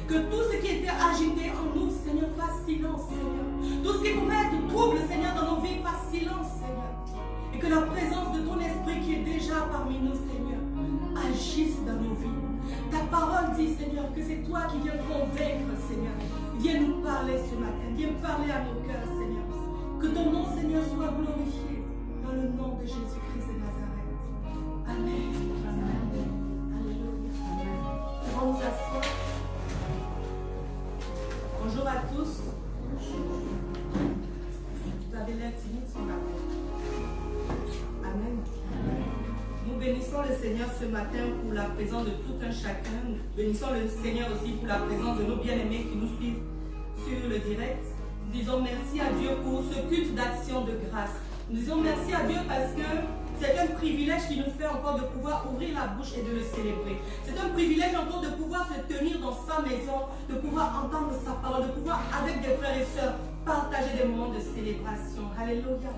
Que tout ce qui était agité en nous, Seigneur, fasse silence, Seigneur. Tout ce qui pouvait être trouble, Seigneur, dans nos vies, fasse silence, Seigneur. Et que la présence de ton esprit qui est déjà parmi nous, Seigneur, agisse dans nos vies. Ta parole dit, Seigneur, que c'est toi qui viens convaincre, Seigneur. Viens nous parler ce matin. Viens parler à nos cœurs, Seigneur. Que ton nom, Seigneur, soit glorifié dans le nom de Jésus-Christ de Nazareth. Amen. Amen. Alléluia. Amen. On va nous asseoir. Bonjour à tous. Vous avez l'air timide ce matin. Amen. Nous bénissons le Seigneur ce matin pour la présence de tout un chacun. Nous bénissons le Seigneur aussi pour la présence de nos bien-aimés qui nous suivent sur le direct. Nous disons merci à Dieu pour ce culte d'action de grâce. Nous disons merci à Dieu parce que c'est un privilège qui nous fait encore de pouvoir ouvrir la bouche et de le célébrer. C'est un privilège encore de pouvoir se tenir dans sa maison, de pouvoir entendre sa parole, de pouvoir avec des frères et sœurs partager des moments de célébration. Alléluia.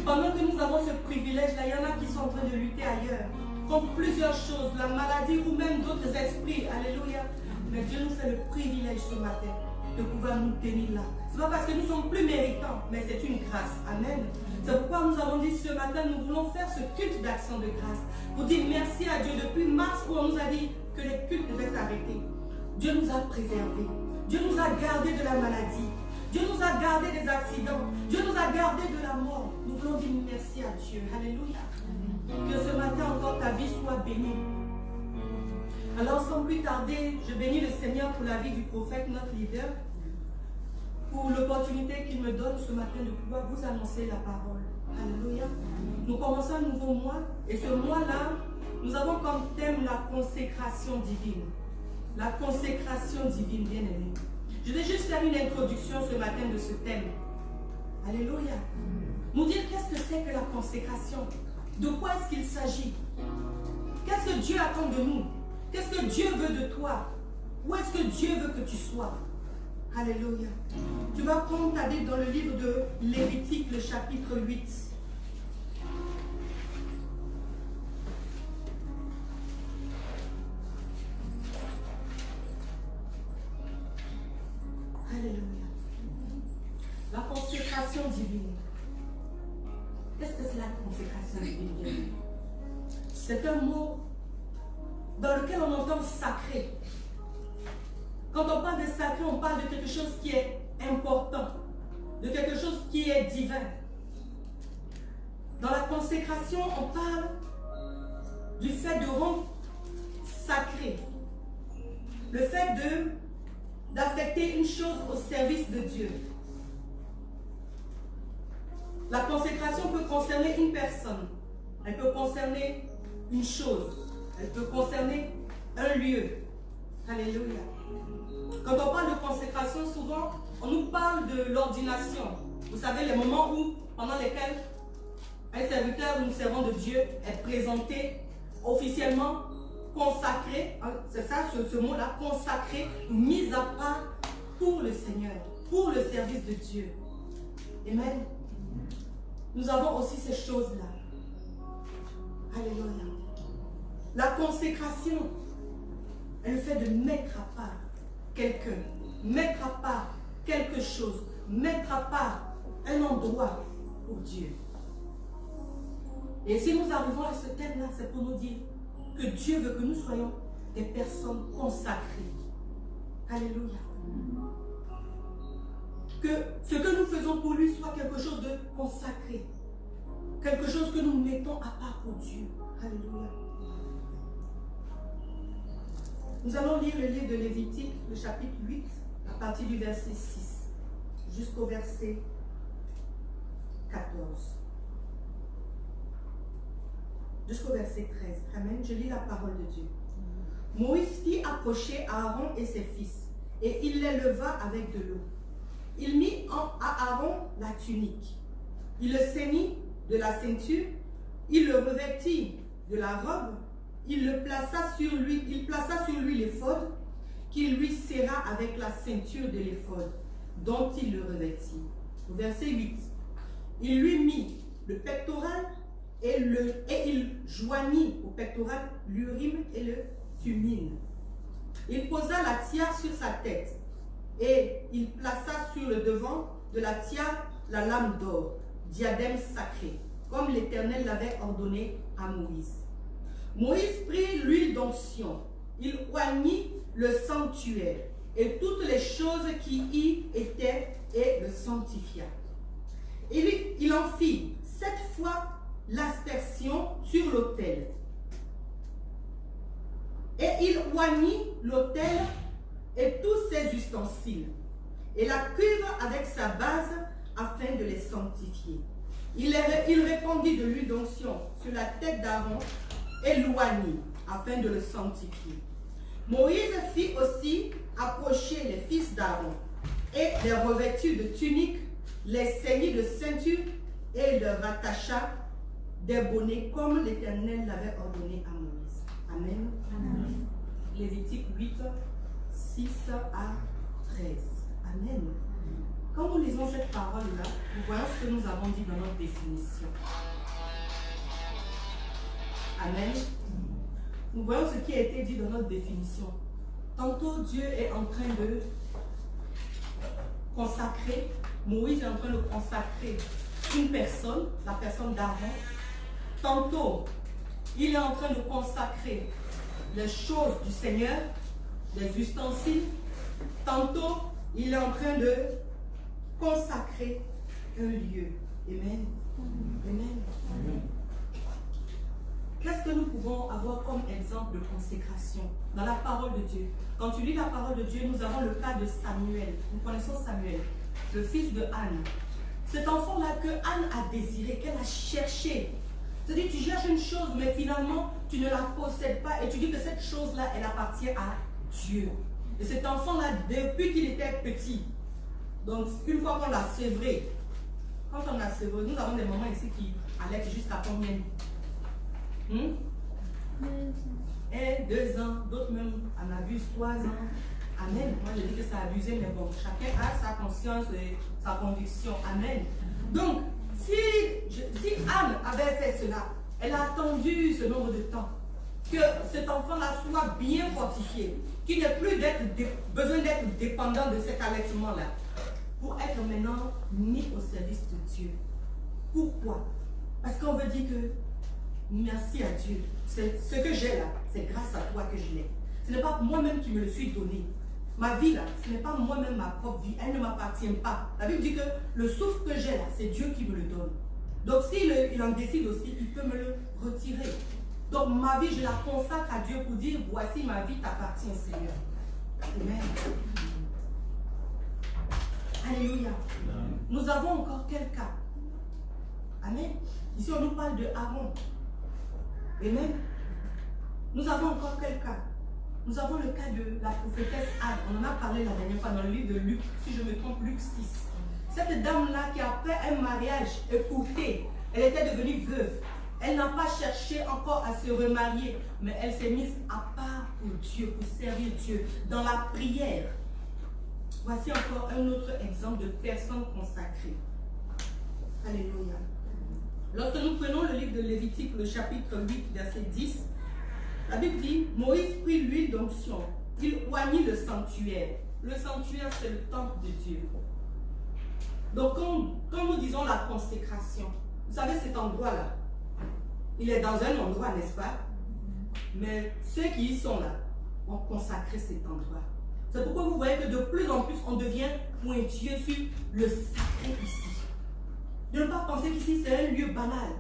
Pendant que nous avons ce privilège-là, il y en a qui sont en train de lutter ailleurs, contre plusieurs choses, la maladie ou même d'autres esprits. Alléluia. Mais Dieu nous fait le privilège ce matin de pouvoir nous tenir là. Ce n'est pas parce que nous sommes plus méritants, mais c'est une grâce. Amen. C'est pourquoi nous avons dit ce matin, nous voulons faire ce culte d'action de grâce. Pour dire merci à Dieu. Depuis mars où on nous a dit que les cultes devaient s'arrêter, Dieu nous a préservés. Dieu nous a gardés de la maladie. Dieu nous a gardés des accidents. Dieu nous a gardés de la mort. Nous voulons dire merci à Dieu. Alléluia. Que ce matin encore ta vie soit bénie. Alors sans plus tarder, je bénis le Seigneur pour la vie du prophète, notre leader, pour l'opportunité qu'il me donne ce matin de pouvoir vous annoncer la parole. Alléluia. Nous commençons un nouveau mois et ce mois-là, nous avons comme thème la consécration divine. La consécration divine, bien aimé. Je vais juste faire une introduction ce matin de ce thème. Alléluia. Nous dire qu'est-ce que c'est que la consécration. De quoi est-ce qu'il s'agit? Qu'est-ce que Dieu attend de nous? Qu'est-ce que Dieu veut de toi? Où est-ce que Dieu veut que tu sois? Alléluia. Tu vas prendre ta Bible dans le livre de Lévitique, le chapitre 8. Alléluia. La consécration divine. Qu'est-ce que c'est la consécration divine? C'est un mot dans lequel on entend sacré. Quand on parle de sacré, on parle de quelque chose qui est important, de quelque chose qui est divin. Dans la consécration, on parle du fait de rendre sacré, le fait d'affecter une chose au service de Dieu. La consécration peut concerner une personne, elle peut concerner une chose, elle peut concerner un lieu. Alléluia. Quand on parle de consécration, souvent, on nous parle de l'ordination. Vous savez, les moments pendant lesquels un serviteur ou une servante de Dieu est présenté officiellement consacré, hein, c'est ça, ce mot-là, consacré, mis à part pour le Seigneur, pour le service de Dieu. Amen. Nous avons aussi ces choses-là. Alléluia. La consécration est le fait de mettre à part quelqu'un, mettre à part quelque chose, mettre à part un endroit pour Dieu. Et si nous arrivons à ce thème-là, c'est pour nous dire que Dieu veut que nous soyons des personnes consacrées. Alléluia. Que ce que nous faisons pour lui soit quelque chose de consacré. Quelque chose que nous mettons à part pour Dieu. Alléluia. Nous allons lire le livre de Lévitique, le chapitre 8, à partir du verset 6 jusqu'au verset 14. Jusqu'au verset 13. Amen. Je lis la parole de Dieu. Moïse fit approcher Aaron et ses fils, et il les leva avec de l'eau. Il mit à Aaron la tunique. Il le ceignit de la ceinture, il le revêtit de la robe, il plaça sur lui l'éphod, qu'il lui serra avec la ceinture de l'éphod, dont il le revêtit. Verset 8. Il lui mit le pectoral et il joignit au pectoral l'urim et le thummim. Il posa la tiare sur sa tête et il plaça sur le devant de la tiare la lame d'or, diadème sacré, comme l'Éternel l'avait ordonné à Moïse. Moïse prit l'huile d'onction, il oignit le sanctuaire et toutes les choses qui y étaient et le sanctifia. Il en fit 7 fois l'aspersion sur l'autel. Et il oignit l'autel et tous ses ustensiles, et la cuve avec sa base afin de les sanctifier. Il répandit de l'huile d'onction sur la tête d'Aaron et l'oignit afin de le sanctifier. Moïse fit aussi approcher les fils d'Aaron et les revêtit de tuniques, les ceignit de ceinture et leur attacha des bonnets comme l'Éternel l'avait ordonné à Moïse. Amen. Amen. Lévitique 8, 6 à 13. Amen. Quand nous lisons cette parole-là, nous voyons ce que nous avons dit dans notre définition. Amen. Nous voyons ce qui a été dit dans notre définition. Tantôt, Dieu est en train de consacrer, Moïse est en train de consacrer une personne, la personne d'Aaron. Tantôt, il est en train de consacrer les choses du Seigneur, les ustensiles. Tantôt, il est en train de consacrer un lieu. Amen. Amen. Amen. Qu'est-ce que nous pouvons avoir comme exemple de consécration dans la parole de Dieu? Quand tu lis la parole de Dieu, nous avons le cas de Samuel. Nous connaissons Samuel, le fils de Anne. Cet enfant-là que Anne a désiré, qu'elle a cherché. C'est-à-dire, tu cherches une chose, mais finalement, tu ne la possèdes pas et tu dis que cette chose-là, elle appartient à Dieu. Et cet enfant-là, depuis qu'il était petit, donc une fois qu'on l'a sévré, quand on l'a sévré, nous avons des mamans ici qui allaitent jusqu'à combien? Et 2 ans, d'autres même en abusent 3 ans. Amen. Moi je dis que c'est abusé, mais bon, chacun a sa conscience et sa conviction. Amen. Donc, si Anne avait fait cela, elle a attendu ce nombre de temps que cet enfant-là soit bien fortifié, qu'il n'ait plus besoin d'être dépendant de cet allaitement-là, pour être maintenant mis au service de Dieu. Pourquoi? Parce qu'on veut dire que merci à Dieu. Ce que j'ai là, c'est grâce à toi que je l'ai. Ce n'est pas moi-même qui me le suis donné. Ma vie là, ce n'est pas moi-même ma propre vie. Elle ne m'appartient pas. La Bible dit que le souffle que j'ai là, c'est Dieu qui me le donne. Donc s'il en décide aussi, il peut me le retirer. Donc ma vie, je la consacre à Dieu pour dire, voici ma vie t'appartient, Seigneur. Amen. Alléluia. Nous avons encore quel cas? Amen. Ici, on nous parle de Aaron. Amen. Nous avons encore quel cas? Nous avons le cas de la prophétesse Anne. On en a parlé la dernière fois dans le livre de Luc, si je me trompe, Luc 6. Cette dame-là qui, après un mariage écourté, elle était devenue veuve. Elle n'a pas cherché encore à se remarier, mais elle s'est mise à part pour Dieu, pour servir Dieu, dans la prière. Voici encore un autre exemple de personne consacrée. Alléluia. Lorsque nous prenons le livre de Lévitique, le chapitre 8, verset 10, la Bible dit, Moïse prit l'huile d'onction, il oignit le sanctuaire. Le sanctuaire, c'est le temple de Dieu. Donc, quand nous disons la consécration, vous savez cet endroit-là, il est dans un endroit, n'est-ce pas? Mais ceux qui y sont là ont consacré cet endroit. C'est pourquoi vous voyez que de plus en plus, on devient pointilleux sur le sacré ici. De ne pas penser qu'ici, c'est un lieu banal,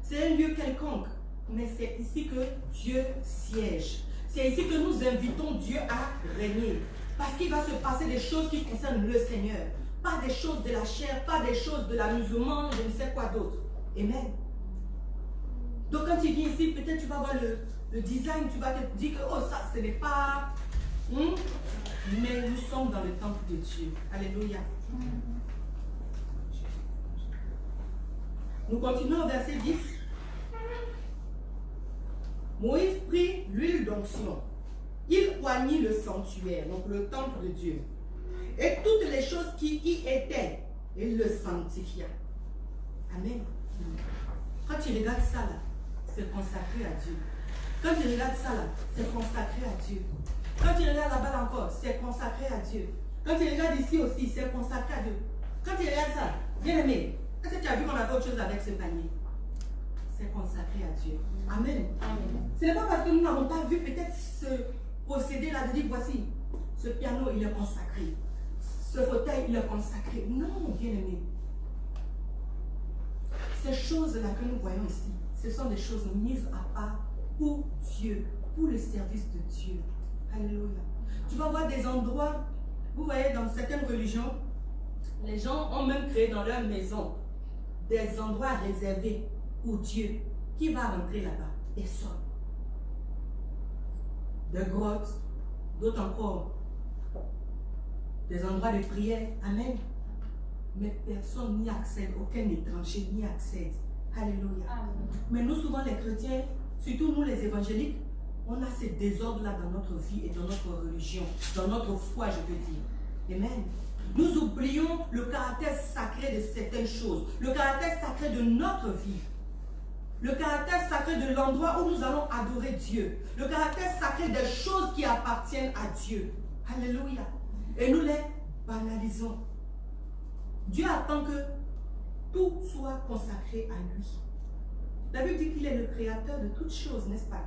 c'est un lieu quelconque, mais c'est ici que Dieu siège. C'est ici que nous invitons Dieu à régner. Parce qu'il va se passer des choses qui concernent le Seigneur. Pas des choses de la chair, pas des choses de l'amusement, je ne sais quoi d'autre. Amen. Donc quand tu viens ici, peut-être tu vas voir le design, tu vas te dire que oh ça, ce n'est pas... Mais nous sommes dans le temple de Dieu. Alléluia. Nous continuons au verset 10. Moïse prit l'huile d'onction. Il oignit le sanctuaire, donc le temple de Dieu. Et toutes les choses qui y étaient, il le sanctifia. Amen. Quand tu regardes ça là, c'est consacré à Dieu. Quand tu regardes ça là, c'est consacré à Dieu. Quand tu regardes là-bas encore, c'est consacré à Dieu. Quand tu regardes ici aussi, c'est consacré à Dieu. Quand tu regardes ça, bien aimé, est-ce que tu as vu qu'on a fait autre chose avec ce panier? C'est consacré à Dieu. Amen. Amen. Ce n'est pas parce que nous n'avons pas vu peut-être ce procédé-là de dire voici, ce piano il est consacré, ce fauteuil il est consacré. Non, bien aimé. Ces choses-là que nous voyons ici, ce sont des choses mises à part pour Dieu, pour le service de Dieu. Alléluia. Tu vas voir des endroits, vous voyez, dans certaines religions, les gens ont même créé dans leur maison des endroits réservés pour Dieu. Qui va rentrer là-bas? Personne. Des grottes, d'autres encore, des endroits de prière. Amen. Mais personne n'y accède, aucun étranger n'y accède. Alléluia. Amen. Mais nous, souvent les chrétiens, surtout nous les évangéliques, on a ces désordres-là dans notre vie et dans notre religion, dans notre foi, je peux dire. Amen. Nous oublions le caractère sacré de certaines choses, le caractère sacré de notre vie, le caractère sacré de l'endroit où nous allons adorer Dieu, le caractère sacré des choses qui appartiennent à Dieu. Alléluia. Et nous les banalisons. Dieu attend que tout soit consacré à lui. La Bible dit qu'il est le créateur de toutes choses, n'est-ce pas?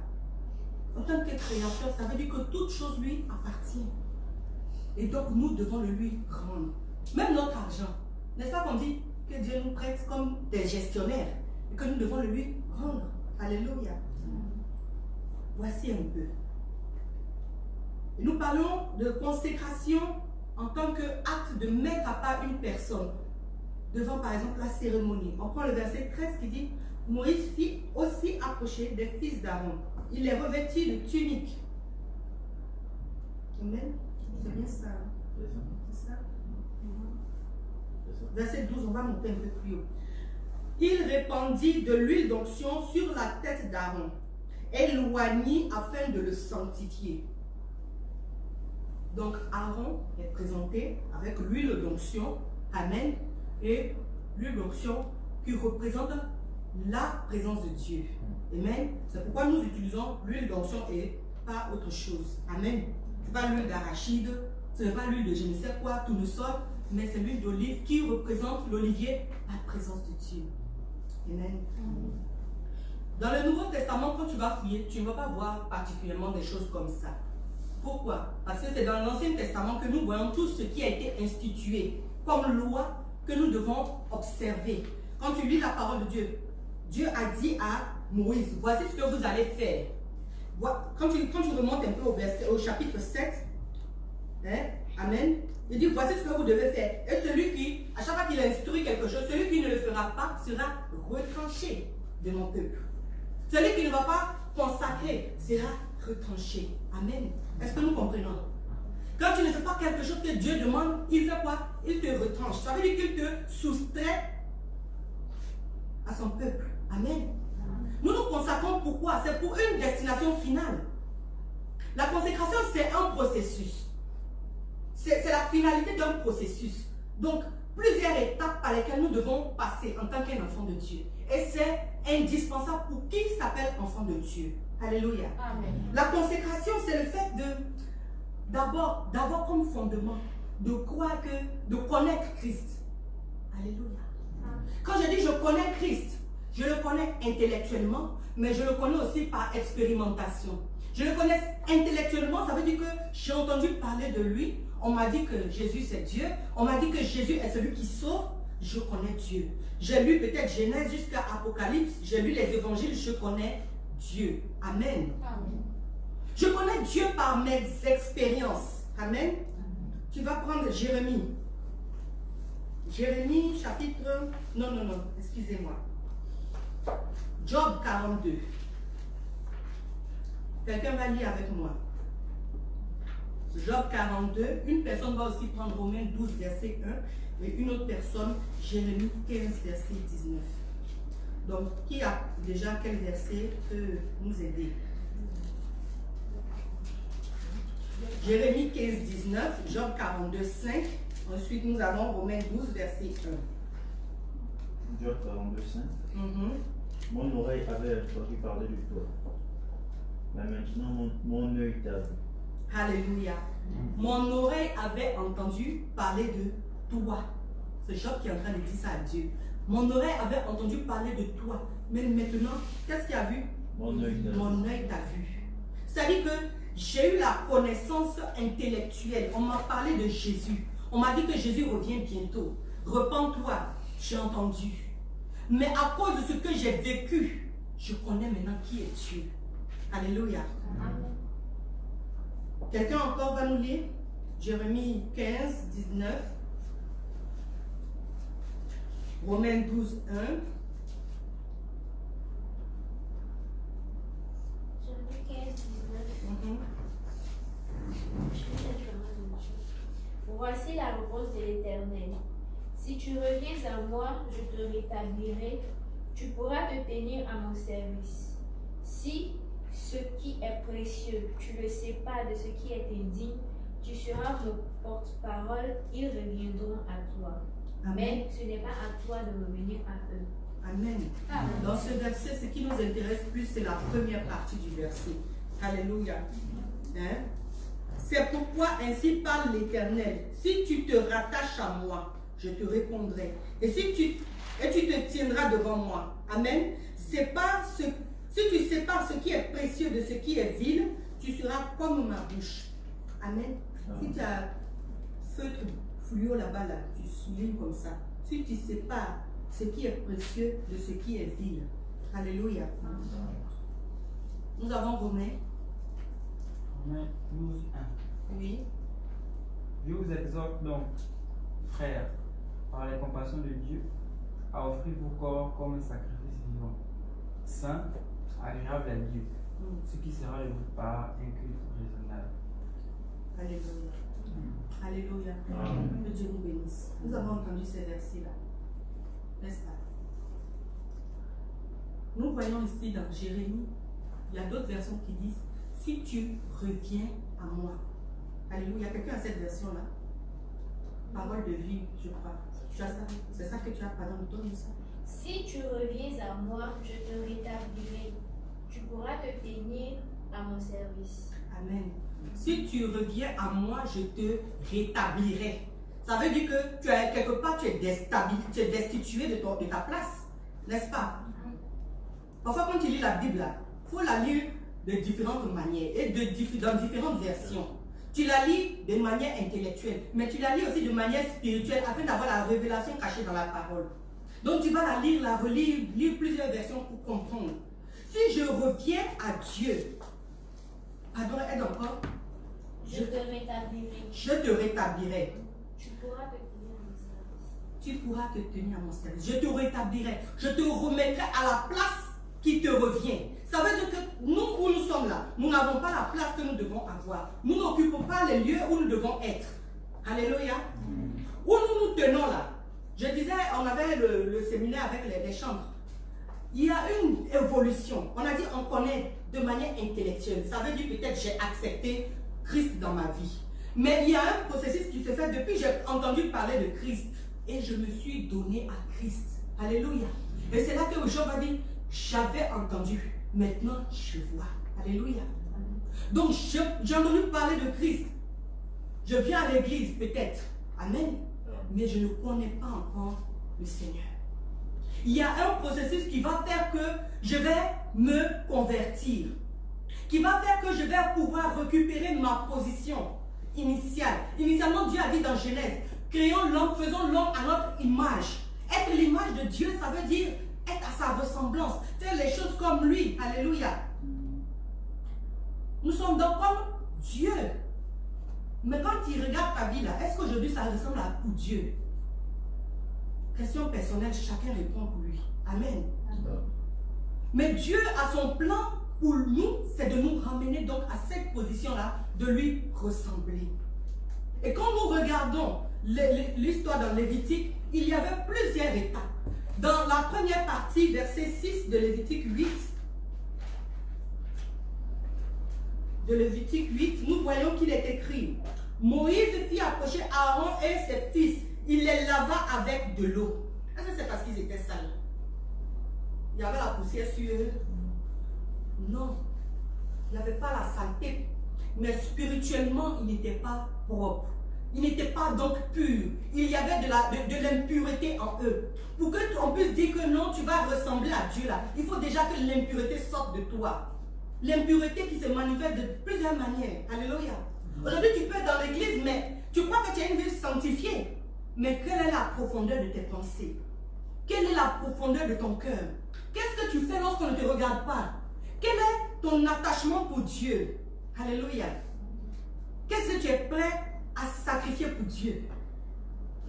En tant que créateur, ça veut dire que toute chose lui appartient. Et donc nous devons le lui rendre. Même notre argent. N'est-ce pas qu'on dit que Dieu nous prête comme des gestionnaires et que nous devons le lui rendre? Alléluia. Voici un peu. Et nous parlons de consécration en tant qu'acte de mettre à part une personne devant par exemple la cérémonie. On prend le verset 13 qui dit: Moïse fit aussi approcher des fils d'Aaron. Il les revêtit de tuniques. Amen. C'est bien ça. C'est ça. Verset 12, on va monter un peu plus haut. Il répandit de l'huile d'onction sur la tête d'Aaron et l'oignit afin de le sanctifier. Donc Aaron est présenté avec l'huile d'onction. Amen. Et l'huile d'onction qui représente la présence de Dieu. Amen. C'est pourquoi nous utilisons l'huile d'onction et pas autre chose. Amen. Ce n'est pas l'huile d'arachide, ce n'est pas l'huile de je ne sais quoi, tournesol, mais c'est l'huile d'olive qui représente l'olivier, la présence de Dieu. Amen. Dans le Nouveau Testament, quand tu vas fouiller, tu ne vas pas voir particulièrement des choses comme ça. Pourquoi? Parce que c'est dans l'Ancien Testament que nous voyons tout ce qui a été institué comme loi que nous devons observer. Quand tu lis la parole de Dieu, Dieu a dit à Moïse, voici ce que vous allez faire. Quand tu remontes un peu au chapitre 7, hein, Amen, il dit, voici ce que vous devez faire. Et celui qui, à chaque fois qu'il instruit quelque chose, celui qui ne le fera pas sera retranché de mon peuple. Celui qui ne va pas consacrer sera retranché. Amen. Est-ce que nous comprenons? Quand tu ne fais pas quelque chose que Dieu demande, il fait quoi? Il te retranche. Ça veut dire qu'il te soustrait à son peuple. Amen. Nous nous consacrons pourquoi? C'est pour une destination finale. La consécration, c'est un processus. C'est la finalité d'un processus. Donc, plusieurs étapes par lesquelles nous devons passer en tant qu'un enfant de Dieu. Et c'est indispensable pour qui s'appelle enfant de Dieu. Alléluia. Amen. La consécration, c'est le fait d'avoir comme fondement de croire de connaître Christ. Alléluia. Amen. Quand je dis je connais Christ, je le connais intellectuellement, mais je le connais aussi par expérimentation. Je le connais intellectuellement, ça veut dire que j'ai entendu parler de lui. On m'a dit que Jésus c'est Dieu. On m'a dit que Jésus est celui qui sauve. Je connais Dieu. J'ai lu peut-être Genèse jusqu'à Apocalypse. J'ai lu les évangiles. Je connais Dieu. Amen. Amen. Je connais Dieu par mes expériences. Amen. Amen. Tu vas prendre Jérémie. Jérémie chapitre... Non, excusez-moi. Job 42. Quelqu'un va lire avec moi. Job 42. Une personne va aussi prendre Romains 12, verset 1. Et une autre personne, Jérémie 15, verset 19. Donc, qui a déjà quel verset peut nous aider? Jérémie 15, 19. Job 42, 5. Ensuite, nous avons Romains 12, verset 1. Job 42, 5. Mon oreille avait entendu parler de toi. Mais maintenant, mon œil t'a vu. Alléluia. Mon oreille avait entendu parler de toi. C'est Job qui est en train de dire ça à Dieu. Mon oreille avait entendu parler de toi. Mais maintenant, qu'est-ce qu'il a vu? Mon œil t'a vu. C'est-à-dire que j'ai eu la connaissance intellectuelle. On m'a parlé de Jésus. On m'a dit que Jésus revient bientôt. Repends-toi. J'ai entendu. Mais à cause de ce que j'ai vécu, je connais maintenant qui est Dieu. Alléluia. Amen. Quelqu'un encore va nous lire Jérémie 15, 19. Romains 12, 1. Jérémie 15, 19. Voici la réponse de l'Éternel. Si tu reviens à moi, je te rétablirai. Tu pourras te tenir à mon service. Si ce qui est précieux, tu le sépares de ce qui est indigne, tu seras mon porte-parole, ils reviendront à toi. Amen. Mais ce n'est pas à toi de revenir à eux. Amen. Amen. Dans ce verset, ce qui nous intéresse plus, c'est la première partie du verset. Alléluia. Hein? C'est pourquoi ainsi parle l'Éternel. Si tu te rattaches à moi, je te répondrai. Et tu te tiendras devant moi. Amen. Si tu sépares ce qui est précieux de ce qui est vil, tu seras comme ma bouche. Amen. Si tu as feutre fluo là-bas, là, tu soulignes comme ça. Si tu sépares ce qui est précieux de ce qui est vil. Alléluia. Nous avons Romains 12, 1. Oui. Je vous exhorte donc, frères, par les compassions de Dieu, à offrir vos corps comme un sacrifice vivant, saint, agréable à Dieu, ce qui sera de votre part un culte raisonnable. Alléluia. Alléluia. Que Dieu nous bénisse. Nous avons entendu ces versets-là. N'est-ce pas? Nous voyons ici dans Jérémie, il y a d'autres versions qui disent si tu reviens à moi. Alléluia. Quelqu'un a cette version-là? Parole de vie, je crois. Tu as ça? C'est ça que tu as, pardon, donne ça. Si tu reviens à moi, je te rétablirai. Tu pourras te tenir à mon service. Amen. Si tu reviens à moi, je te rétablirai. Ça veut dire que tu es quelque part, tu es destitué de ta place. N'est-ce pas? Parfois, quand tu lis la Bible, il faut la lire de différentes manières et dans différentes versions. Tu la lis de manière intellectuelle, mais tu la lis aussi de manière spirituelle afin d'avoir la révélation cachée dans la parole. Donc tu vas la lire, la relire, lire plusieurs versions pour comprendre. Si je reviens à Dieu, pardon, aide encore. Je te rétablirai. Je te rétablirai. Tu pourras te tenir à mon service. Tu pourras te tenir à mon service. Je te rétablirai. Je te remettrai à la place qui te revient. Ça veut dire que nous, où nous sommes là, nous n'avons pas la place que nous devons avoir. Nous n'occupons pas les lieux où nous devons être. Alléluia. Où nous nous tenons là. Je disais, on avait le séminaire avec les chambres. Il y a une évolution. On a dit, on connaît de manière intellectuelle. Ça veut dire peut-être j'ai accepté Christ dans ma vie. Mais il y a un processus qui se fait depuis que j'ai entendu parler de Christ. Et je me suis donné à Christ. Alléluia. Et c'est là que Job a dit, j'avais entendu. Maintenant, je vois. Alléluia. Donc, j'ai entendu parler de Christ. Je viens à l'église, peut-être. Amen. Mais je ne connais pas encore le Seigneur. Il y a un processus qui va faire que je vais me convertir. Qui va faire que je vais pouvoir récupérer ma position initiale. Initialement, Dieu a dit dans Genèse, créons l'homme, faisons l'homme à notre image. Être l'image de Dieu, ça veut dire être à sa ressemblance, faire les choses comme lui. Alléluia. Nous sommes donc comme Dieu. Mais quand il regarde ta vie là, est-ce qu'aujourd'hui ça ressemble à pour Dieu? Question personnelle, chacun répond pour lui. Amen. Mais Dieu a son plan pour nous, c'est de nous ramener donc à cette position-là, de lui ressembler. Et quand nous regardons l'histoire dans Lévitique, il y avait plusieurs étapes. Dans la première partie, verset 6 de Lévitique 8, nous voyons qu'il est écrit, Moïse fit approcher Aaron et ses fils, il les lava avec de l'eau. Est-ce que c'est parce qu'ils étaient sales? Il y avait la poussière sur eux? Non. Il n'y avait pas la saleté Mais spirituellement, il n'était pas propre. Il n'était pas donc pur. Il y avait de l'impureté en eux. Pour qu'on puisse dire que non, tu vas ressembler à Dieu là, il faut déjà que l'impureté sorte de toi. L'impureté qui se manifeste de plusieurs manières. Alléluia. Aujourd'hui, tu peux être dans l'église, mais tu crois que tu as une vie sanctifiée. Mais quelle est la profondeur de tes pensées? Quelle est la profondeur de ton cœur? Qu'est-ce que tu fais lorsqu'on ne te regarde pas? Quel est ton attachement pour Dieu? Alléluia. Qu'est-ce que tu es prêt à sacrifier pour Dieu?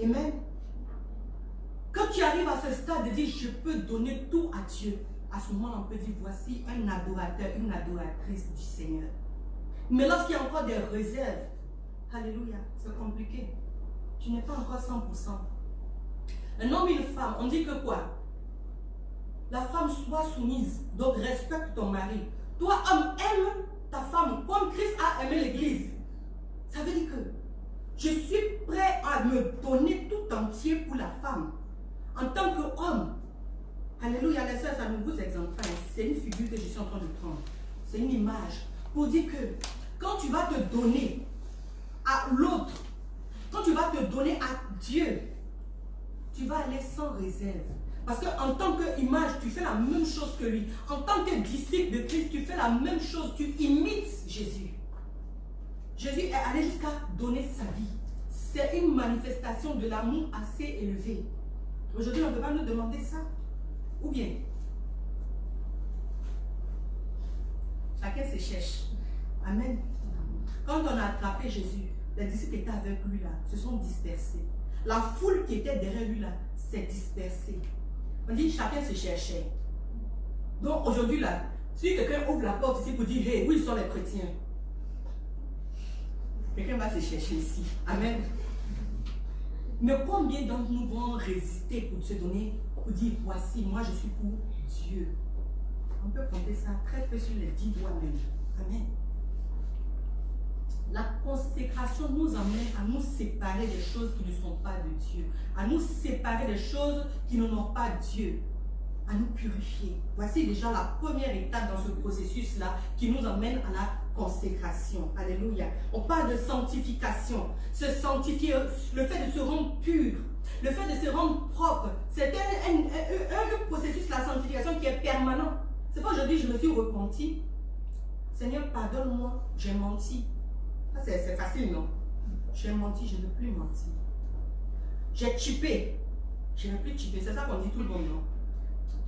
Amen. Quand tu arrives à ce stade de dire je peux donner tout à Dieu, à ce moment on peut dire voici un adorateur, une adoratrice du Seigneur. Mais lorsqu'il y a encore des réserves, alléluia, c'est compliqué. Tu n'es pas encore 100%. Un homme et une femme, on dit que quoi? La femme soit soumise, donc respecte ton mari. Toi, homme, aime ta femme comme Christ a aimé l'église. Ça veut dire que je suis prêt à me donner tout entier pour la femme. En tant qu'homme, alléluia, les sœurs, ça ne vous exempte pas. C'est une figure que je suis en train de prendre. C'est une image pour dire que quand tu vas te donner à l'autre, quand tu vas te donner à Dieu, tu vas aller sans réserve. Parce qu'en tant qu'image, tu fais la même chose que lui. En tant que disciple de Christ, tu fais la même chose. Tu imites Jésus. Jésus est allé jusqu'à donner sa vie. C'est une manifestation de l'amour assez élevé. Aujourd'hui, on ne peut pas nous demander ça. Ou bien, chacun se cherche. Amen. Quand on a attrapé Jésus, les disciples étaient avec lui là, se sont dispersés. La foule qui était derrière lui là, s'est dispersée. On dit chacun se cherchait. Donc aujourd'hui là, si quelqu'un ouvre la porte ici pour dire hey, où ils sont les chrétiens? Quelqu'un va se chercher ici. Amen. Mais combien d'entre nous vont résister pour se donner, pour dire voici, moi je suis pour Dieu? On peut compter ça très peu sur les 10 doigts même. Amen. La consécration nous amène à nous séparer des choses qui ne sont pas de Dieu, à nous séparer des choses qui n'honorent pas Dieu, à nous purifier. Voici déjà la première étape dans ce processus-là qui nous amène à la consécration. Alléluia. On parle de sanctification. Se sanctifier, le fait de se rendre pur, le fait de se rendre propre, c'est un processus, la sanctification qui est permanent. C'est pas aujourd'hui je me suis repenti. Seigneur, pardonne-moi, j'ai menti. C'est facile, non? J'ai menti, je ne veux plus mentir. J'ai typé, je ne veux plus typer. C'est ça qu'on dit tout le monde, non?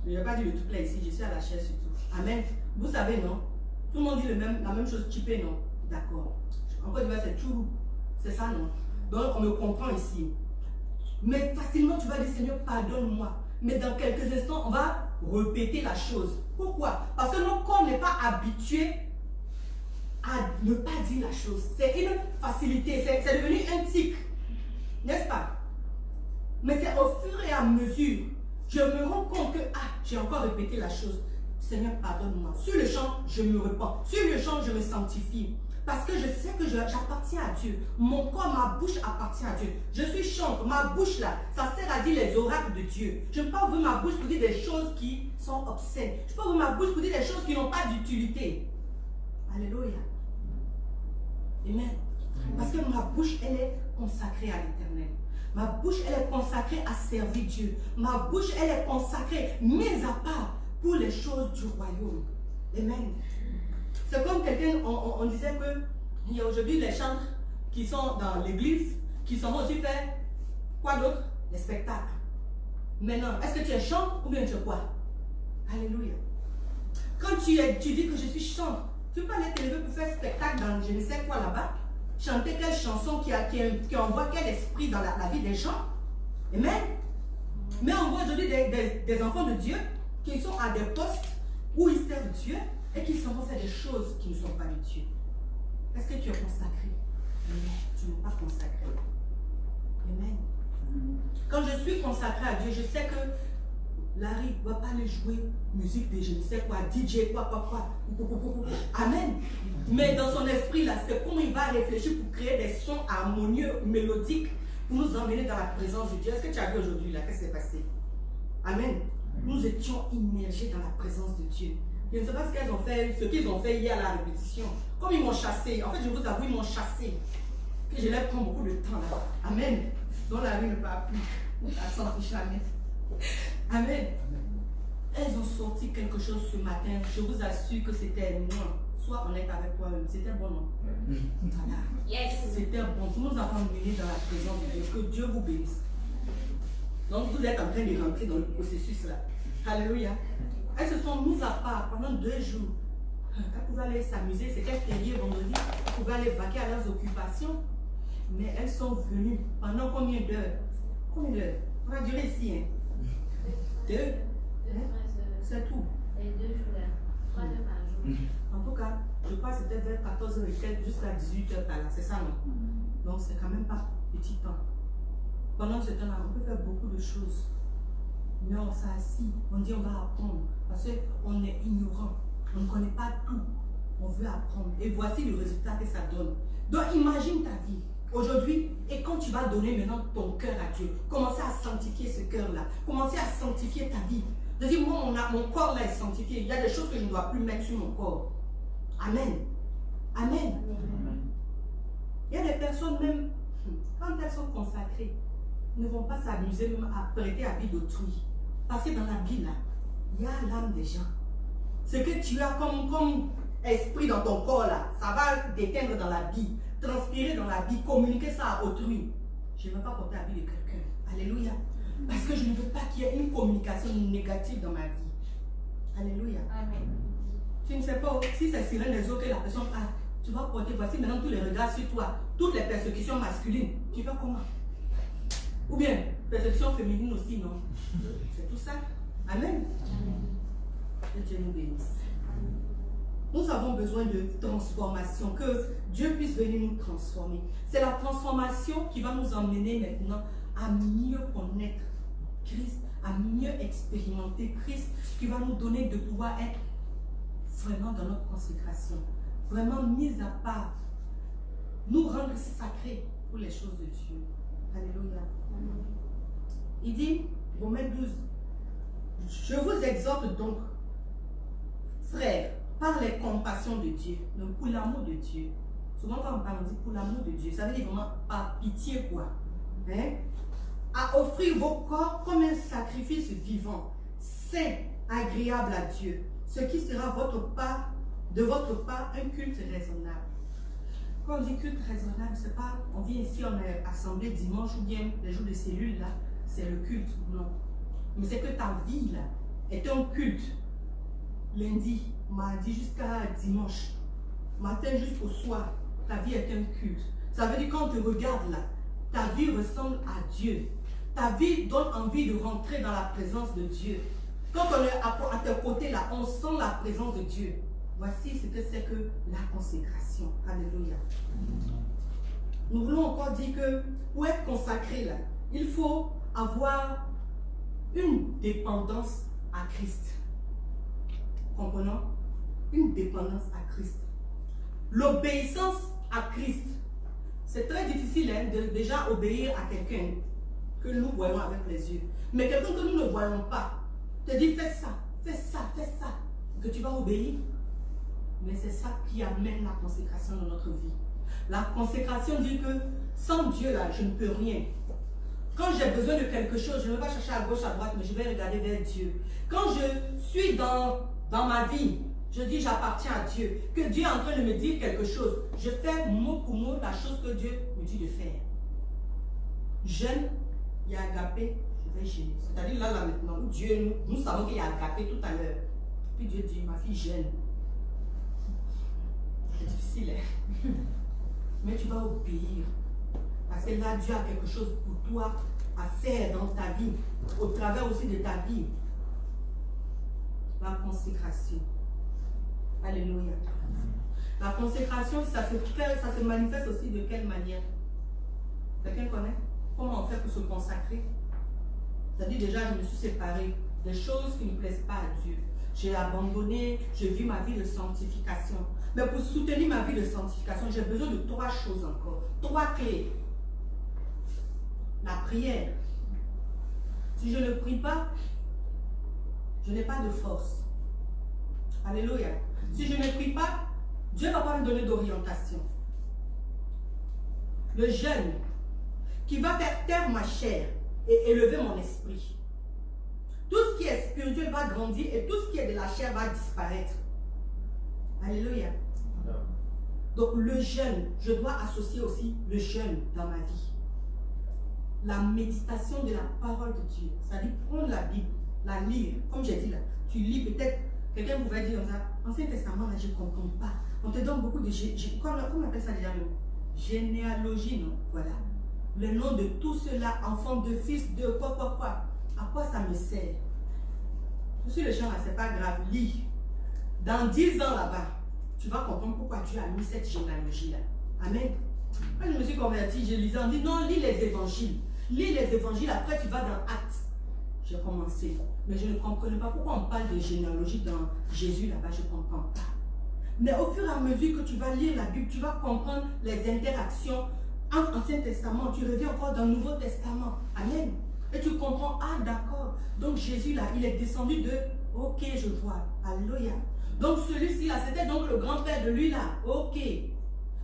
Je n'ai pas dit le tout là ici, je suis à la chaise surtout. Amen. Vous savez, non? Tout le monde dit la même chose, typer, non? D'accord. En Côte d'Ivoire, c'est tout. C'est ça, non? Donc, on me comprend ici. Mais facilement, tu vas dire, Seigneur, pardonne-moi. Mais dans quelques instants, on va répéter la chose. Pourquoi? Parce que notre corps n'est pas habitué à ne pas dire la chose. C'est une facilité, c'est devenu un tic, n'est-ce pas? Mais c'est au fur et à mesure, je me rends compte que, j'ai encore répété la chose. Seigneur, pardonne-moi. Sur le champ, je me repens. Sur le champ, je me sanctifie. Parce que je sais que j'appartiens à Dieu. Mon corps, ma bouche appartient à Dieu. Je suis chantre. Ma bouche là, ça sert à dire les oracles de Dieu. Je ne peux pas ouvrir ma bouche pour dire des choses qui sont obscènes. Je ne peux pas ouvrir ma bouche pour dire des choses qui n'ont pas d'utilité. Alléluia. Amen. Parce que ma bouche, elle est consacrée à l'Éternel. Ma bouche, elle est consacrée à servir Dieu. Ma bouche, elle est consacrée, mise à part pour les choses du royaume. Amen. C'est comme quelqu'un, on disait que il y a aujourd'hui les chantres qui sont dans l'église, qui sont aussi faits, quoi d'autre? Les spectacles. Maintenant, est-ce que tu es chantre ou bien tu es quoi? Alléluia. Quand tu dis que je suis chantre, tu peux aller te lever pour faire spectacle dans je ne sais quoi là-bas, chanter quelle chanson qui envoie quel esprit dans la vie des gens. Amen. Mais on voit aujourd'hui des enfants de Dieu qui sont à des postes où ils servent Dieu et qui s'en vont faire des choses qui ne sont pas de Dieu. Est-ce que tu es consacré? Non, tu n'es pas consacré. Amen. Quand je suis consacré à Dieu, je sais que Larry ne va pas aller jouer musique de je ne sais quoi, DJ, quoi. Amen. Mais dans son esprit, là, c'est comment il va réfléchir pour créer des sons harmonieux, mélodiques, pour nous emmener dans la présence de Dieu. Est-ce que tu as vu aujourd'hui, là, qu'est-ce qui s'est passé? Amen. Nous étions immergés dans la présence de Dieu. Je ne sais pas ce qu'ils ont fait hier à la répétition. Comme ils m'ont chassé, en fait, je vous avoue, ils m'ont chassé. Que je leur prends beaucoup de temps là. Amen. Dont la rue ne part plus. La santé jamais. Amen. Elles ont sorti quelque chose ce matin. Je vous assure que c'était moi. Sois honnête avec toi-même. C'était bon, non? Voilà. Yes. C'était bon. Nous avons mené dans la présence de Dieu. Que Dieu vous bénisse. Donc vous êtes en train de rentrer dans le processus là. Alléluia. Elles se sont mises à part pendant 2 jours. Elles pouvaient aller s'amuser. C'était férié vendredi. Elles pouvaient aller vaquer à leurs occupations. Mais elles sont venues pendant combien d'heures? Combien d'heures? On va durer ici. Hein? 2. C'est tout. Les 2 jours là. 3 heures par jour. En tout cas, je crois que c'était vers 14h et quelques jusqu'à 18h par là. C'est ça, non? Donc c'est quand même pas petit temps. Pendant ce temps-là, on peut faire beaucoup de choses. Mais on s'assit, on dit on va apprendre. Parce qu'on est ignorant. On ne connaît pas tout. On veut apprendre. Et voici le résultat que ça donne. Donc imagine ta vie aujourd'hui et quand tu vas donner maintenant ton cœur à Dieu, commencer à sanctifier ce cœur-là. Commencer à sanctifier ta vie. De dire, moi, mon corps là est sanctifié. Il y a des choses que je ne dois plus mettre sur mon corps. Amen. Amen. Il y a des personnes même, quand elles sont consacrées, ne vont pas s'amuser même à prêter la vie d'autrui. Parce que dans la vie là, il y a l'âme des gens. Ce que tu as comme esprit dans ton corps là, ça va déteindre dans la vie, transpirer dans la vie, communiquer ça à autrui. Je ne veux pas porter la vie de quelqu'un. Alléluia. Parce que je ne veux pas qu'il y ait une communication négative dans ma vie. Alléluia. Amen. Tu ne sais pas si c'est sirène des eaux que la personne a. Tu vas porter, voici maintenant tous les regards sur toi, toutes les persécutions masculines. Tu vas comment? Ou bien, persécution féminine aussi, non? C'est tout ça. Amen. Que Dieu nous bénisse. Nous avons besoin de transformation, que Dieu puisse venir nous transformer. C'est la transformation qui va nous emmener maintenant à mieux connaître Christ, à mieux expérimenter Christ, qui va nous donner de pouvoir être vraiment dans notre consécration, vraiment mis à part, nous rendre sacrés pour les choses de Dieu. Alléluia. Il dit, Romains 12, je vous exhorte donc, frères, par les compassions de Dieu, donc pour l'amour de Dieu. Souvent quand on parle, on dit pour l'amour de Dieu, ça veut dire vraiment par pitié quoi. Hein? À offrir vos corps comme un sacrifice vivant, saint, agréable à Dieu, ce qui sera de votre part un culte raisonnable. Quand on dit culte raisonnable, c'est pas, on vient ici, on est assemblé dimanche ou bien les jours de cellules là, c'est le culte, non. Mais c'est que ta vie là est un culte. Lundi, mardi jusqu'à dimanche, matin jusqu'au soir, ta vie est un culte. Ça veut dire quand on te regarde là, ta vie ressemble à Dieu. Ta vie donne envie de rentrer dans la présence de Dieu. Quand on est à tes côtés là, on sent la présence de Dieu. Voici ce que c'est que la consécration. Alléluia. Nous voulons encore dire que pour être consacré là, il faut avoir une dépendance à Christ. Comprenons? Une dépendance à Christ. L'obéissance à Christ. C'est très difficile hein, de déjà obéir à quelqu'un que nous voyons avec les yeux. Mais quelqu'un que nous ne voyons pas te dit fais ça, fais ça, fais ça. Que tu vas obéir. Mais c'est ça qui amène la consécration dans notre vie. La consécration dit que sans Dieu là, je ne peux rien. Quand j'ai besoin de quelque chose, je ne vais pas chercher à gauche, à droite, mais je vais regarder vers Dieu. Quand je suis dans ma vie, je dis j'appartiens à Dieu. Que Dieu est en train de me dire quelque chose. Je fais mot pour mot la chose que Dieu me dit de faire. Jeûne, il y a agapé, je vais jeûner. C'est-à-dire là maintenant, où Dieu, nous savons qu'il y a agapé tout à l'heure. Puis Dieu dit, ma fille jeûne. C'est difficile, hein? Mais tu vas obéir. Parce que là, Dieu a quelque chose pour toi à faire dans ta vie, au travers aussi de ta vie. La consécration. Alléluia. La consécration, ça se manifeste aussi de quelle manière? Quelqu'un connaît? Comment on fait pour se consacrer? C'est-à-dire déjà, je me suis séparée des choses qui ne plaisent pas à Dieu. J'ai abandonné, je vis ma vie de sanctification. Mais pour soutenir ma vie de sanctification, j'ai besoin de 3 choses encore. 3 clés. La prière. Si je ne prie pas, je n'ai pas de force. Alléluia. Si je ne prie pas, Dieu ne va pas me donner d'orientation. Le jeûne qui va faire taire ma chair et élever mon esprit. Tout ce qui est spirituel va grandir et tout ce qui est de la chair va disparaître. Alléluia. Donc le jeûne, je dois associer aussi le jeûne dans ma vie. La méditation de la parole de Dieu. C'est-à-dire prendre la Bible, la lire. Comme j'ai dit là, tu lis peut-être, quelqu'un pouvait dire comme ça, Ancien Testament là je ne comprends pas. On te donne beaucoup de, comment on appelle ça déjà même? Généalogie, non? Voilà. Le nom de tout cela, enfant de fils de quoi. À quoi ça me sert? Je suis le genre là, c'est pas grave, lis. Dans 10 ans là-bas, tu vas comprendre pourquoi Dieu a mis cette généalogie-là. Amen. Quand je me suis converti, je lisais, on dit non, lis les évangiles. Lis les évangiles, après tu vas dans Actes. J'ai commencé. Mais je ne comprenais pas pourquoi on parle de généalogie dans Jésus là-bas, je ne comprends pas. Mais au fur et à mesure que tu vas lire la Bible, tu vas comprendre les interactions entre l'Ancien Testament. Tu reviens encore dans le Nouveau Testament. Amen. Et tu comprends, ah d'accord. Donc Jésus là, il est descendu de, ok, je vois. Alléluia. Donc celui-ci là, c'était donc le grand-père de lui là. Ok.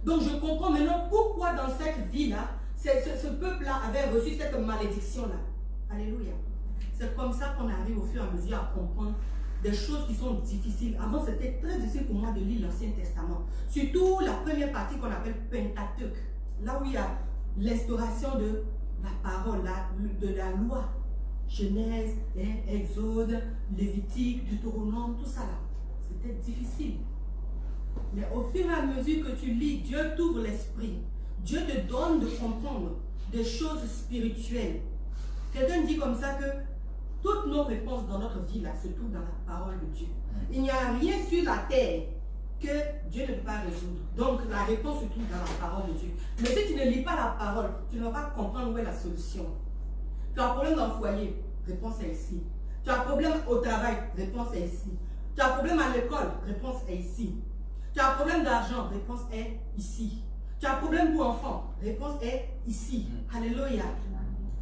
Donc je comprends maintenant pourquoi dans cette vie-là, ce peuple-là avait reçu cette malédiction-là. Alléluia. C'est comme ça qu'on arrive au fur et à mesure à comprendre des choses qui sont difficiles. Avant, c'était très difficile pour moi de lire l'Ancien Testament. Surtout la première partie qu'on appelle Pentateuque. Là où il y a l'instauration de la parole, de la loi. Genèse, Exode, Lévitique, Deutéronome, tout ça là. C'était difficile. Mais au fur et à mesure que tu lis, Dieu t'ouvre l'esprit. Dieu te donne de comprendre des choses spirituelles. Quelqu'un dit comme ça que toutes nos réponses dans notre vie là se trouvent dans la parole de Dieu. Il n'y a rien sur la terre que Dieu ne peut pas résoudre. Donc la réponse se trouve dans la parole de Dieu. Mais si tu ne lis pas la parole, tu ne vas pas comprendre où est la solution. Tu as un problème dans le foyer, réponse est ici. Tu as un problème au travail, réponse est ici. Tu as un problème à l'école, réponse est ici. Tu as un problème d'argent, réponse est ici. Tu as un problème pour enfant, réponse est ici. Alléluia.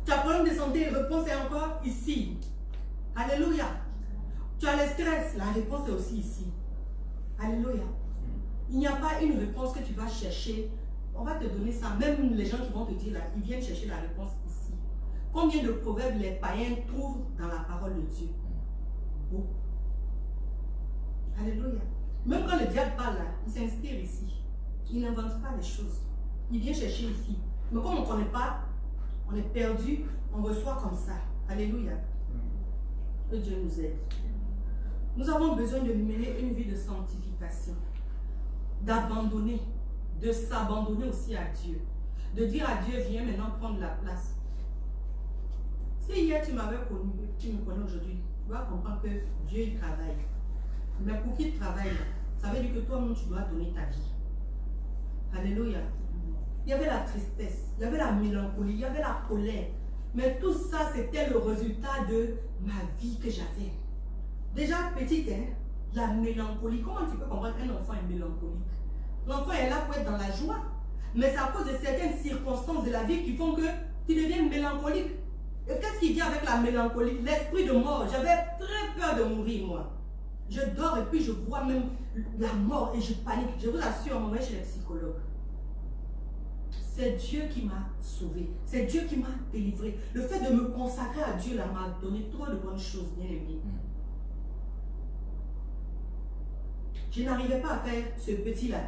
Tu as un problème de santé, réponse est encore ici. Alléluia. Tu as le stress, la réponse est aussi ici. Alléluia. Il n'y a pas une réponse que tu vas chercher. On va te donner ça. Même les gens qui vont te dire là, ils viennent chercher la réponse ici. Combien de proverbes les païens trouvent dans la parole de Dieu? Beaucoup. Alléluia. Même quand le diable parle là, il s'inspire ici. Il n'invente pas les choses. Il vient chercher ici. Mais comme on ne connaît pas, on est perdu, on reçoit comme ça. Alléluia. Que Dieu nous aide. Nous avons besoin de mener une vie de sanctification. D'abandonner, de s'abandonner aussi à Dieu. De dire à Dieu, viens maintenant prendre la place. Si hier tu m'avais connu, tu me connais aujourd'hui, tu vas comprendre que Dieu il travaille. Mais pour qu'il travaille, ça veut dire que toi-même tu dois donner ta vie. Alléluia. Il y avait la tristesse, il y avait la mélancolie, il y avait la colère. Mais tout ça, c'était le résultat de ma vie que j'avais. Déjà petite, hein, la mélancolie. Comment tu peux comprendre qu'un enfant est mélancolique? L'enfant est là pour être dans la joie. Mais c'est à cause de certaines circonstances de la vie qui font que tu deviens mélancolique. Et qu'est-ce qui vient avec la mélancolie? L'esprit de mort. J'avais très peur de mourir, moi. Je dors et puis je vois même la mort et je panique. Je vous assure, on va chez les psychologues. C'est Dieu qui m'a sauvé. C'est Dieu qui m'a délivré. Le fait de me consacrer à Dieu là m'a donné trop de bonnes choses, bien aimé. Je n'arrivais pas à faire ce petit-là.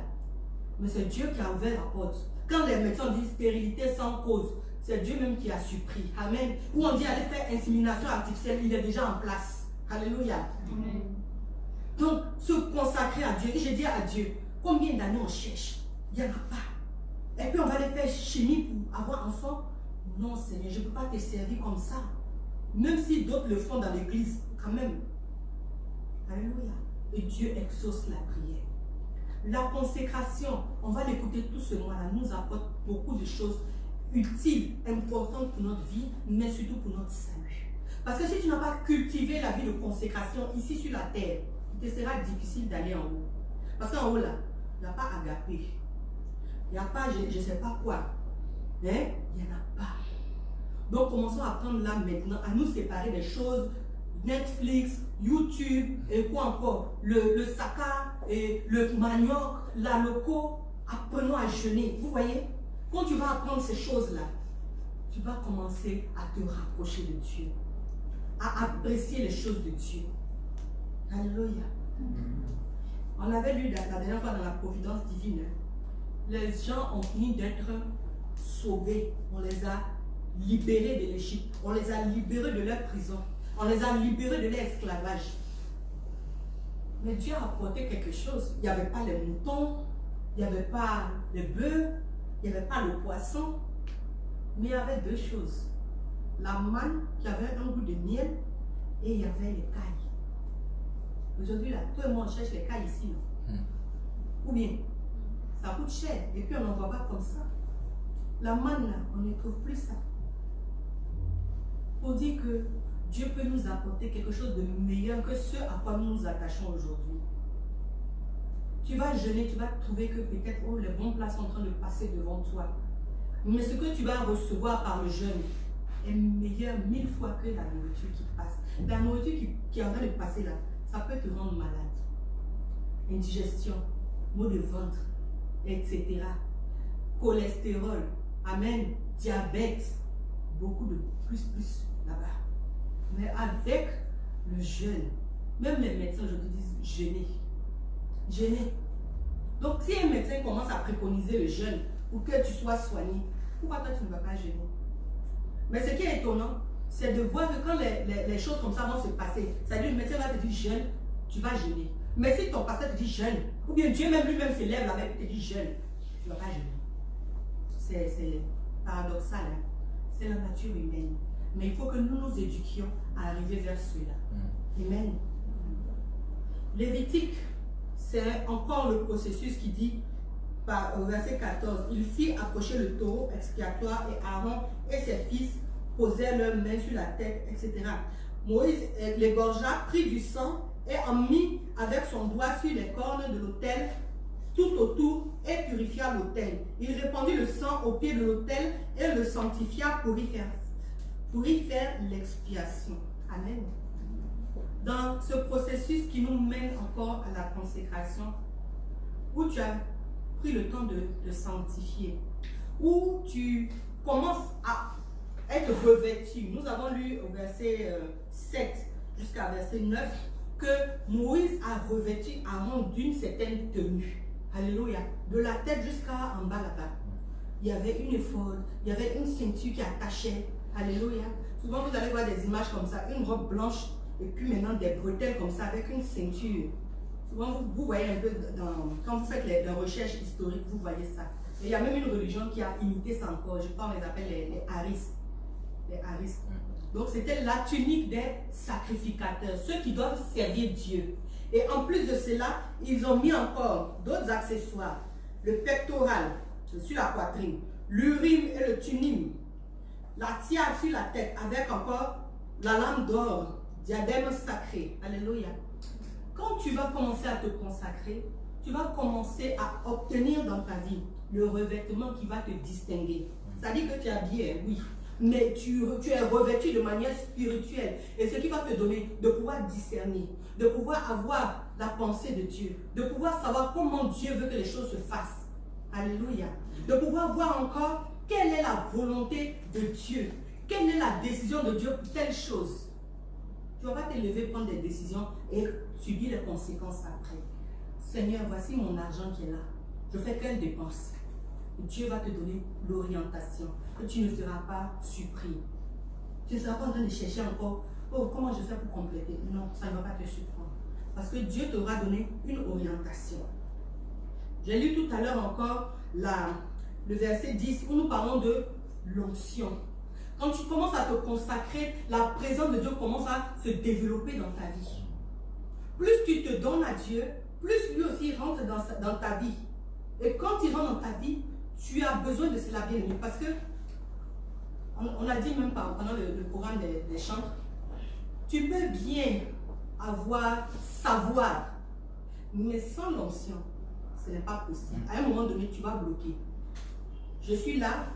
Mais c'est Dieu qui a ouvert la porte. Quand les médecins disent stérilité sans cause, c'est Dieu même qui a surpris. Amen. Ou on dit aller faire insémination artificielle, il est déjà en place. Alléluia. Amen. Donc, se consacrer à Dieu. Et je dis à Dieu, combien d'années on cherche? Il n'y en a pas. Et puis on va aller faire chimie pour avoir enfant. Non, Seigneur, je ne peux pas te servir comme ça. Même si d'autres le font dans l'église, quand même. Alléluia. Et Dieu exauce la prière. La consécration, on va l'écouter tout ce mois-là, nous apporte beaucoup de choses utiles, importantes pour notre vie, mais surtout pour notre salut. Parce que si tu n'as pas cultivé la vie de consécration ici sur la terre, il te sera difficile d'aller en haut. Parce qu'en haut là, il n'y a pas agapé. Il n'y a pas je ne sais pas quoi. Hein? Il n'y en a pas. Donc commençons à prendre là maintenant, à nous séparer des choses Netflix, YouTube, et quoi encore, le saka, et le manioc, la loco, apprenons à jeûner. Vous voyez, quand tu vas apprendre ces choses-là, tu vas commencer à te rapprocher de Dieu, à apprécier les choses de Dieu. Alléluia. On avait lu la dernière fois dans la providence divine, les gens ont fini d'être sauvés. On les a libérés de l'Égypte, on les a libérés de leur prison, on les a libérés de leur esclavage. Mais Dieu a apporté quelque chose. Il n'y avait pas les moutons, il n'y avait pas les bœufs, il n'y avait pas le poisson, mais il y avait deux choses. La manne qui avait un goût de miel et il y avait les cailles. Aujourd'hui, là, tout le monde cherche les cailles ici. Ou bien, ça coûte cher et puis on n'en voit pas comme ça. La manne, là, on ne trouve plus ça. Pour dire que Dieu peut nous apporter quelque chose de meilleur que ce à quoi nous nous attachons aujourd'hui. Tu vas jeûner, tu vas trouver que peut-être les bons plats sont en train de passer devant toi. Mais ce que tu vas recevoir par le jeûne est meilleur 1000 fois que la nourriture qui passe. La nourriture qui est en train de passer là, ça peut te rendre malade. Indigestion, maux de ventre, etc. Cholestérol, amen, diabète, beaucoup de plus là-bas. Mais avec le jeûne, même les médecins aujourd'hui disent jeûner. Jeûner. Donc si un médecin commence à préconiser le jeûne pour que tu sois soigné, pourquoi toi tu ne vas pas jeûner? Mais ce qui est étonnant, c'est de voir que quand les choses comme ça vont se passer, c'est-à-dire le médecin va te dire jeûne, tu vas jeûner. Mais si ton pasteur te dit jeûne, ou bien Dieu même lui-même se lève là-bas et te dit jeûne, tu ne vas pas jeûner. C'est paradoxal, hein? C'est la nature humaine. Mais il faut que nous nous éduquions à arriver vers cela. Amen. Lévitique, c'est encore le processus qui dit, au verset 14, il fit approcher le taureau expiatoire et Aaron et ses fils posèrent leurs mains sur la tête, etc. Moïse l'égorgea, prit du sang et en mit avec son doigt sur les cornes de l'autel tout autour et purifia l'autel. Il répandit le sang au pied de l'autel et le sanctifia pour y faire l'expiation. Amen. Dans ce processus qui nous mène encore à la consécration, où tu as pris le temps de sanctifier, où tu commences à être revêtu. Nous avons lu au verset 7 jusqu'à verset 9 que Moïse a revêtu Aaron d'une certaine tenue. Alléluia. De la tête jusqu'à en bas là-bas. Il y avait une éphode, il y avait une ceinture qui attachait. Alléluia. Souvent vous allez voir des images comme ça, une robe blanche et puis maintenant des bretelles comme ça avec une ceinture. Souvent vous voyez un peu, quand vous faites les recherches historiques, vous voyez ça. Et il y a même une religion qui a imité ça encore. Je crois qu'on les appelle les Haris. Les Haris. Donc c'était la tunique des sacrificateurs, ceux qui doivent servir Dieu. Et en plus de cela, ils ont mis encore d'autres accessoires. Le pectoral sur la poitrine, l'urim et le tunim, la tiare sur la tête avec encore la lame d'or, diadème sacré. Alléluia. Quand tu vas commencer à te consacrer, tu vas commencer à obtenir dans ta vie le revêtement qui va te distinguer. C'est-à-dire que tu es habillé, oui, mais tu es revêtu de manière spirituelle. Et ce qui va te donner de pouvoir discerner, de pouvoir avoir la pensée de Dieu, de pouvoir savoir comment Dieu veut que les choses se fassent. Alléluia. De pouvoir voir encore quelle est la volonté de Dieu, quelle est la décision de Dieu pour telle chose. Tu ne vas pas te lever, prendre des décisions et subir les conséquences après. Seigneur, voici mon argent qui est là. Je fais quelle dépense? Dieu va te donner l'orientation. Que tu ne seras pas surpris. Tu ne seras pas en train de chercher encore, oh, comment je fais pour compléter? Non, ça ne va pas te surprendre. Parce que Dieu t'aura donné une orientation. J'ai lu tout à l'heure encore le verset 10 où nous parlons de l'onction. Quand tu commences à te consacrer, la présence de Dieu commence à se développer dans ta vie. Plus tu te donnes à Dieu, plus lui aussi rentre dans ta vie. Et quand il rentre dans ta vie, tu as besoin de cela, bien aimé. Parce que, on a dit même pendant le programme des chants, tu peux bien savoir, mais sans l'onction, ce n'est pas possible. À un moment donné, tu vas bloquer. Je suis là,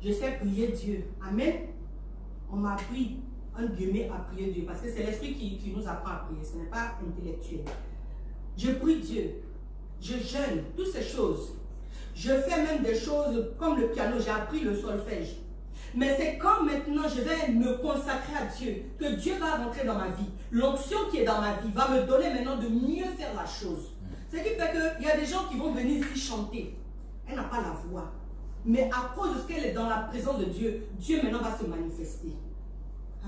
je sais prier Dieu. Amen. On m'a appris un guillemets, à prier Dieu, parce que c'est l'esprit qui nous apprend à prier, ce n'est pas intellectuel. Je prie Dieu, je jeûne, toutes ces choses. Je fais même des choses comme le piano, j'ai appris le solfège. Mais c'est quand maintenant je vais me consacrer à Dieu, que Dieu va rentrer dans ma vie. L'onction qui est dans ma vie va me donner maintenant de mieux faire la chose. Ce qui fait qu'il y a des gens qui vont venir ici chanter. Elle n'a pas la voix. Mais à cause de ce qu'elle est dans la présence de Dieu, Dieu maintenant va se manifester.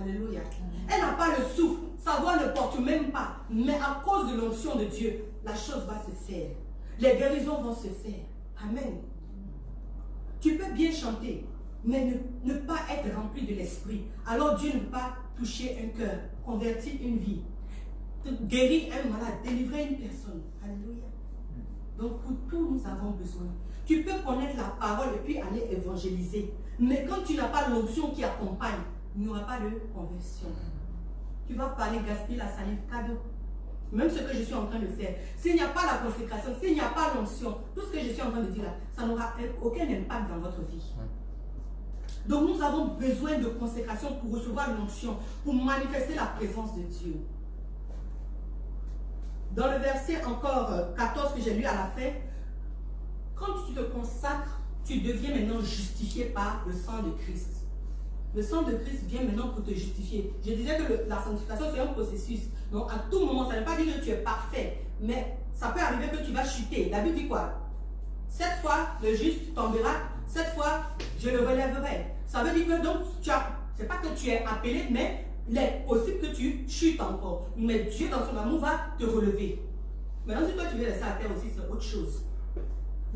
Alléluia. Elle n'a pas le souffle, sa voix ne porte même pas. Mais à cause de l'onction de Dieu, la chose va se faire. Les guérisons vont se faire. Amen. Tu peux bien chanter, mais ne pas être rempli de l'esprit. Alors Dieu ne peut pas toucher un cœur, convertir une vie, guérir un malade, délivrer une personne. Alléluia. Donc pour tout, nous avons besoin. Tu peux connaître la parole et puis aller évangéliser. Mais quand tu n'as pas l'onction qui accompagne, il n'y aura pas de conversion. Tu vas parler, gaspiller la salive, cadeau. Même ce que je suis en train de faire. S'il n'y a pas la consécration, s'il n'y a pas l'onction, tout ce que je suis en train de dire là, ça n'aura aucun impact dans votre vie. Donc nous avons besoin de consécration pour recevoir l'onction, pour manifester la présence de Dieu. Dans le verset encore 14 que j'ai lu à la fin, quand tu te consacres, tu deviens maintenant justifié par le sang de Christ. Le sang de Christ vient maintenant pour te justifier. Je disais que la sanctification, c'est un processus. Donc, à tout moment, ça ne veut pas dire que tu es parfait. Mais ça peut arriver que tu vas chuter. La Bible dit quoi? Cette fois, le juste tombera. Cette fois, je le relèverai. Ça veut dire que donc, c'est pas que tu es appelé, mais il est possible que tu chutes encore. Mais Dieu, dans son amour, va te relever. Maintenant, si toi, tu veux laisser à terre aussi, c'est autre chose.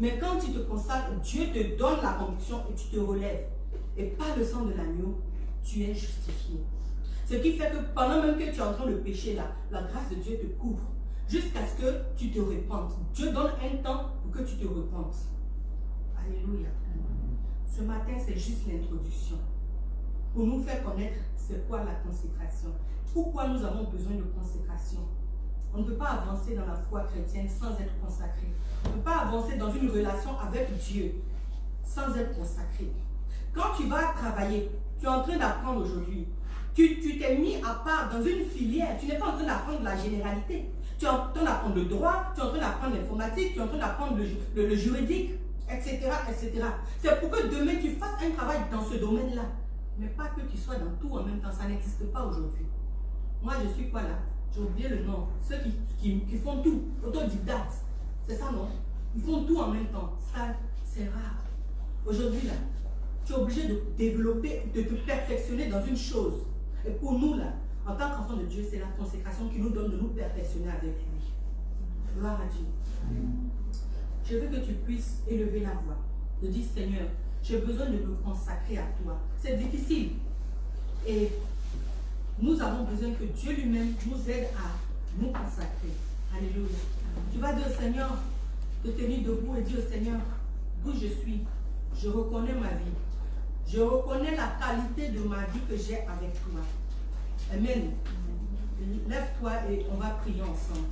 Mais quand tu te consacres, Dieu te donne la conviction et tu te relèves. Et par le sang de l'agneau, tu es justifié. Ce qui fait que pendant même que tu es en train de pécher là, la grâce de Dieu te couvre jusqu'à ce que tu te repentes. Dieu donne un temps pour que tu te repentes. Alléluia. Ce matin, c'est juste l'introduction. Pour nous faire connaître c'est quoi la consécration. Pourquoi nous avons besoin de consécration. On ne peut pas avancer dans la foi chrétienne sans être consacré. On ne peut pas avancer dans une relation avec Dieu sans être consacré. Quand tu vas travailler, tu es en train d'apprendre aujourd'hui. Tu t'es mis à part dans une filière. Tu n'es pas en train d'apprendre la généralité. Tu es en train d'apprendre le droit, tu es en train d'apprendre l'informatique, tu es en train d'apprendre le juridique, etc., etc. C'est pour que demain tu fasses un travail dans ce domaine-là. Mais pas que tu sois dans tout en même temps. Ça n'existe pas aujourd'hui. Moi, je suis quoi là? J'ai oublié le nom. Ceux qui font tout, autodidactes. C'est ça, non? Ils font tout en même temps. Ça, c'est rare. Aujourd'hui, là, tu es obligé de développer, de te perfectionner dans une chose. Et pour nous, là, en tant qu'enfants de Dieu, c'est la consécration qui nous donne de nous perfectionner avec lui. Gloire à Dieu. Je veux que tu puisses élever la voix. De dire, Seigneur, j'ai besoin de me consacrer à toi. C'est difficile. Et nous avons besoin que Dieu lui-même nous aide à nous consacrer. Alléluia. Tu vas dire au Seigneur, te tenir debout et dire au Seigneur, d'où je suis, je reconnais ma vie. Je reconnais la qualité de ma vie que j'ai avec toi. Amen. Lève-toi et on va prier ensemble.